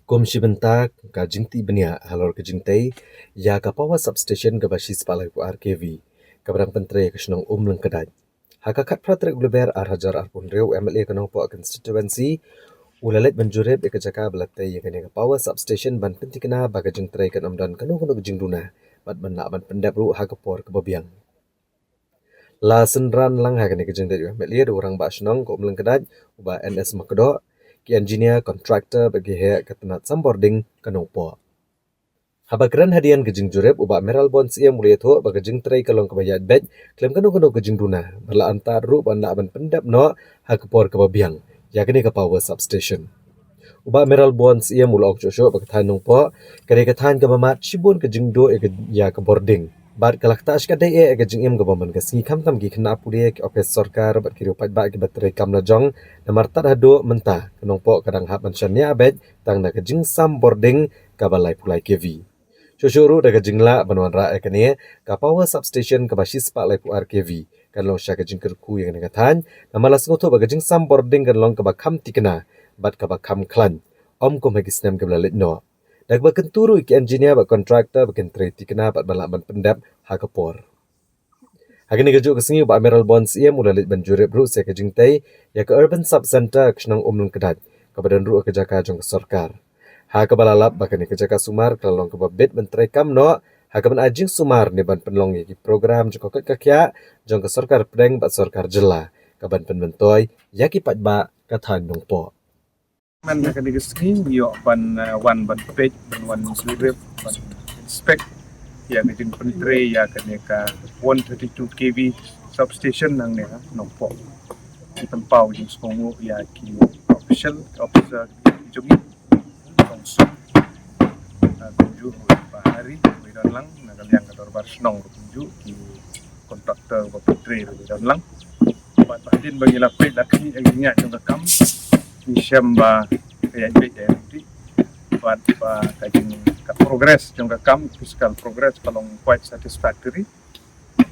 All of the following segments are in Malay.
Komisi bentak ka jingti benia halor ke jingtai ya ka power substation ka basis palai ku RKV ka barang pentre ka senong leng kedai. Haka kat pratrek bleber ar hajar ar pun reu MLA ka nong po constituency ulalet menjurep e ka jaka belatai ya ka power substation ban penti kena baga jingtrai ka namdan kanu kanu jingduna bat ban la ban pendap ru haka por ka babiang. La senran lang haka ni ka jingtai MLA do orang ba senong ko leng kedai uba NS Makdo ki engineer contractor bagi he ketenat sambording kanong po. Habagran hadian gejing jurep uba meral bon sia mulia tho baga jing trai kalong kebayat bed klem kanong kanong gejing duna berla antar ru ban la ban pendap no hakpor ke babiang yakni ke power substation. Uba meral bon sia mulok josho baga thanong po kare ka than ke mamat shibun ke jing do ya ke boarding. Bat kalak ta ashka dai e gajing im gabaman ga singi kam tam gi khna pude ke office sarkar bat kiri pat ba ki batrai kam la jong na martat hado mentah kenong po kadang hap manshan ya bet tang na gajing sam boarding ka balai pulai kevi. Shoshuru da gajing la banwan ra e kane ka power substation ka basis pa lai pu RKV kan long sha gajing kerku yang ne kathan na malas ngoto ba gajing sam boarding kan long ka ba kham tikna bat ka ba kham klan om ko magisnem ka blalit no. Dak baken turu ki engineer ba kontraktor baken trade tikna bat balak ban pendap hakapor. Hagini gajuk kesingi ba Emerald Bonds ia mulalit ban jurip ru se kajing tai ya ke urban sub center kisnang umlung kedat ka badan ru ke jaka jong sarkar. Ha ka balalap baken ke jaka sumar kalong ke babet mentrai kam no ha ka ban ajing sumar ni ban penlong ki program jong ka kakya jong ke sarkar pedeng bat sarkar jela ka ban penmentoi ya ki pat ba ka than dong po. Man akan digeskin yo ban wan ban page ban wan slurep ban inspect ya ngejin pentre ya ka 132 kV substation nang ne nompo di tempau jing songo ya ki official officer jungi kongso kunju bahari dan lang nagal yang kador bar snong kunju ki kontraktor ba pentre dan lang bat batin bagi lapet laki aginya jong kam Disyamba kaya jadi buat kajing ka progress jong kam fiscal progress kalong quite satisfactory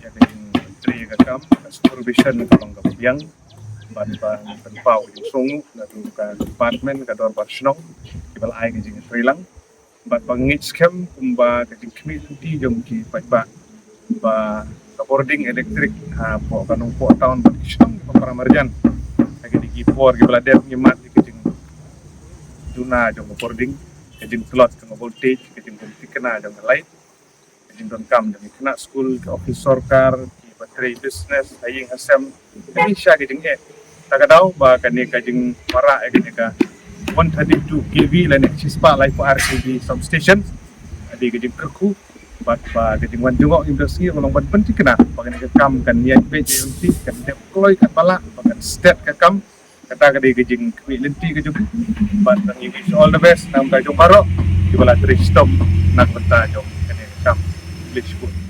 ya kajing menteri kam supervision kalong kabiang ban tempau yung songu lalu ka department ka dor barsnong ibal ai kajing trilang bat pangit scam kumba kajing community jong ki ba boarding electric ha po kanong po taon bat kisong para marjan di por gi belader ni mat di kejing duna jong boarding kejing slot jong voltage kejing voltage kena jong light kejing don kam jong kena school ke office sarkar ki battery business aying asam ini sya kejing tagadau ba kani kejing mara kejing ka 132 kV lan sispa life RKV substation adi kejing kerku bat ba kejing wan jongok industri kolong ban penting kena bagan ke kam kan niat PJMT kan deploy kat bala bagan state ke kam kata kadi kejing lenti ke jung bat nang wish all the best nam ka jong baro di bala tri stop nak beta jong kene kam please